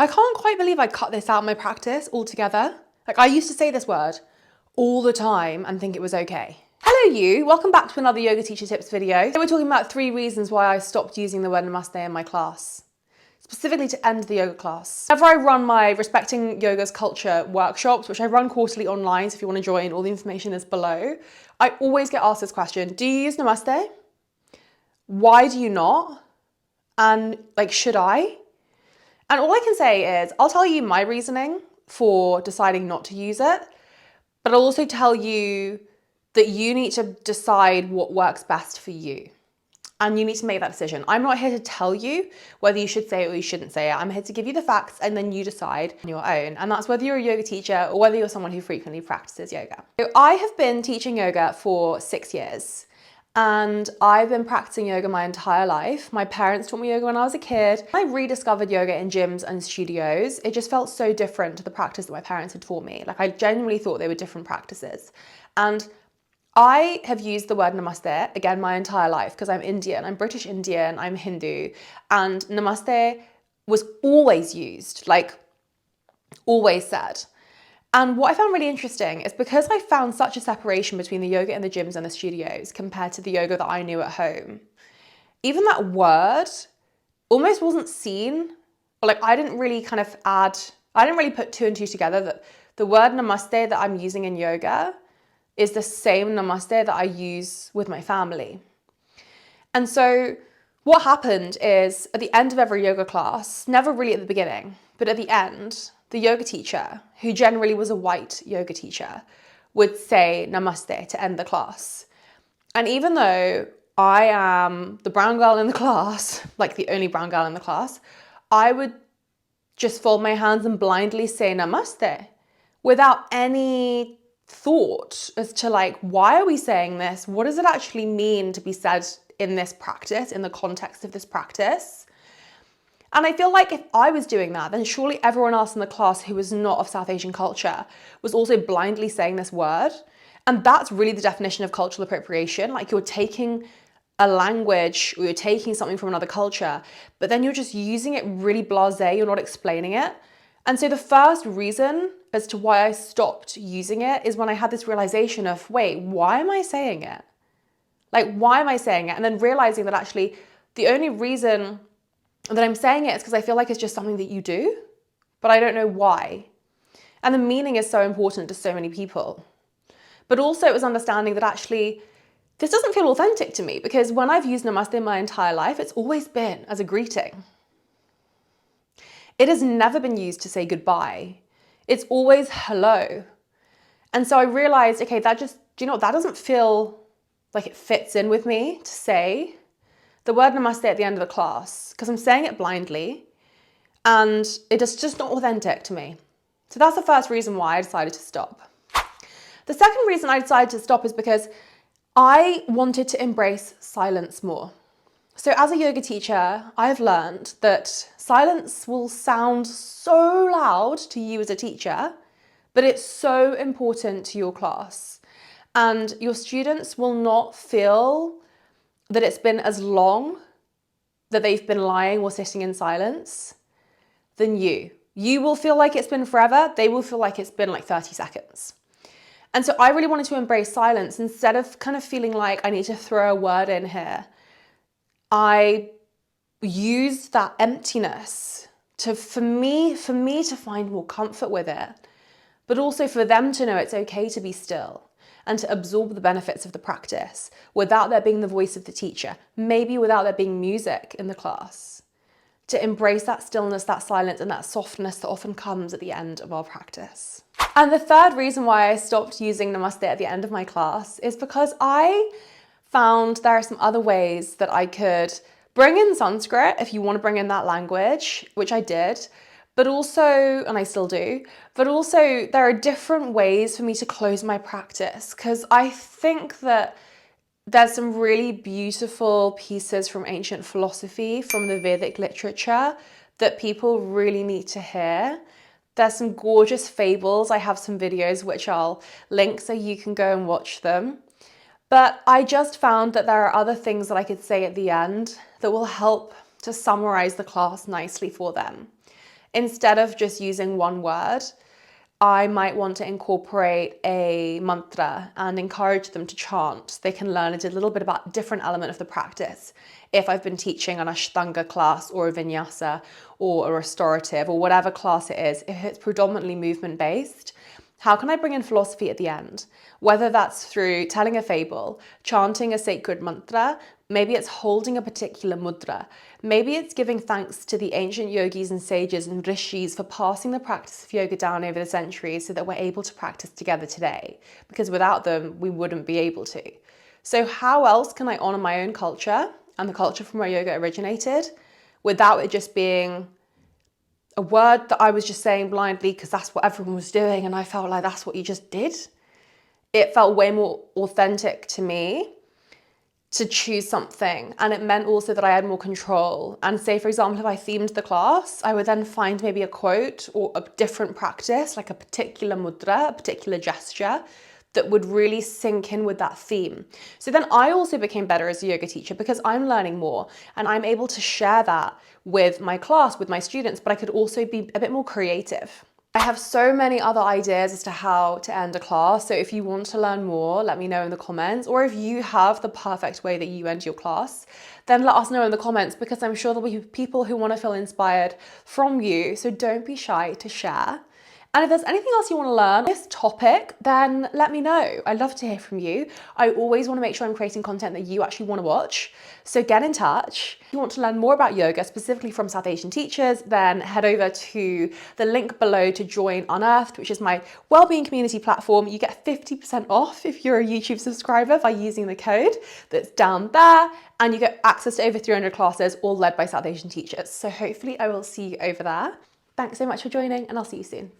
I can't quite believe I cut this out of my practice altogether. Like, I used to say this word all the time and think it was okay. Hello you, welcome back to another Yoga Teacher Tips video. Today we're talking about 3 reasons why I stopped using the word Namaste in my class, specifically to end the yoga class. Whenever I run my Respecting Yoga's Culture workshops, which I run quarterly online, so if you want to join, all the information is below, I always get asked this question: do you use Namaste? Why do you not? And like, should I? And all I can say is, I'll tell you my reasoning for deciding not to use it, but I'll also tell you that you need to decide what works best for you. And you need to make that decision. I'm not here to tell you whether you should say it or you shouldn't say it. I'm here to give you the facts and then you decide on your own. And that's whether you're a yoga teacher or whether you're someone who frequently practices yoga. So I have been teaching yoga for 6 years. And I've been practicing yoga my entire life. My parents taught me yoga when I was a kid. I rediscovered yoga in gyms and studios. It just felt so different to the practice that my parents had taught me. Like, I genuinely thought they were different practices. And I have used the word Namaste, again, my entire life, because I'm Indian, I'm British Indian, I'm Hindu. And Namaste was always used, like always said. And what I found really interesting is because I found such a separation between the yoga in the gyms and the studios compared to the yoga that I knew at home, even that word almost wasn't seen, or like I didn't really put 2 and 2 together that the word Namaste that I'm using in yoga is the same Namaste that I use with my family. And so what happened is at the end of every yoga class, never really at the beginning, but at the end, the yoga teacher, who generally was a white yoga teacher, would say Namaste to end the class. And even though I am the brown girl in the class, like the only brown girl in the class, I would just fold my hands and blindly say Namaste without any thought as to like, why are we saying this? What does it actually mean to be said in this practice, in the context of this practice? And I feel like if I was doing that, then surely everyone else in the class who was not of South Asian culture was also blindly saying this word. And that's really the definition of cultural appropriation. Like, you're taking a language or you're taking something from another culture, but then you're just using it really blasé, you're not explaining it. And so the first reason as to why I stopped using it is when I had this realization of, wait, why am I saying it? Like, why am I saying it? And then realizing that actually the only reason that I'm saying it is because I feel like it's just something that you do, but I don't know why. And the meaning is so important to so many people. But also it was understanding that actually this doesn't feel authentic to me, because when I've used Namaste in my entire life, it's always been as a greeting. It has never been used to say goodbye. It's always hello. And so I realized, okay, that doesn't feel like it fits in with me to say the word Namaste at the end of the class, because I'm saying it blindly and it is just not authentic to me. So that's the first reason why I decided to stop. The second reason I decided to stop is because I wanted to embrace silence more. So as a yoga teacher, I've learned that silence will sound so loud to you as a teacher, but it's so important to your class. And your students will not feel that it's been as long that they've been lying or sitting in silence than you. You will feel like it's been forever. They will feel like it's been like 30 seconds. And so I really wanted to embrace silence instead of kind of feeling like I need to throw a word in here. I used that emptiness for me to find more comfort with it, but also for them to know it's okay to be still and to absorb the benefits of the practice without there being the voice of the teacher, maybe without there being music in the class, to embrace that stillness, that silence, and that softness that often comes at the end of our practice. And the third reason why I stopped using Namaste at the end of my class is because I found there are some other ways that I could bring in Sanskrit, if you want to bring in that language, which I did, but also, and I still do, but also there are different ways for me to close my practice, because I think that there's some really beautiful pieces from ancient philosophy, from the Vedic literature, that people really need to hear. There's some gorgeous fables. I have some videos which I'll link so you can go and watch them. But I just found that there are other things that I could say at the end that will help to summarize the class nicely for them. Instead of just using one word, I might want to incorporate a mantra and encourage them to chant. They can learn a little bit about a different element of the practice. If I've been teaching an Ashtanga class or a Vinyasa or a restorative or whatever class it is, if it's predominantly movement based, how can I bring in philosophy at the end? Whether that's through telling a fable, chanting a sacred mantra, maybe it's holding a particular mudra, maybe it's giving thanks to the ancient yogis and sages and rishis for passing the practice of yoga down over the centuries so that we're able to practice together today, because without them, we wouldn't be able to. So how else can I honor my own culture and the culture from where yoga originated without it just being a word that I was just saying blindly because that's what everyone was doing and I felt like that's what you just did? It felt way more authentic to me to choose something, and it meant also that I had more control. And say, for example, if I themed the class, I would then find maybe a quote or a different practice, like a particular mudra, a particular gesture that would really sink in with that theme. So then I also became better as a yoga teacher because I'm learning more and I'm able to share that with my class, with my students, but I could also be a bit more creative. I have so many other ideas as to how to end a class. So if you want to learn more, let me know in the comments. Or if you have the perfect way that you end your class, then let us know in the comments, because I'm sure there'll be people who want to feel inspired from you. So don't be shy to share. And if there's anything else you want to learn on this topic, then let me know. I'd love to hear from you. I always want to make sure I'm creating content that you actually want to watch. So get in touch. If you want to learn more about yoga, specifically from South Asian teachers, then head over to the link below to join Unearthed, which is my wellbeing community platform. You get 50% off if you're a YouTube subscriber by using the code that's down there. And you get access to over 300 classes, all led by South Asian teachers. So hopefully I will see you over there. Thanks so much for joining, and I'll see you soon.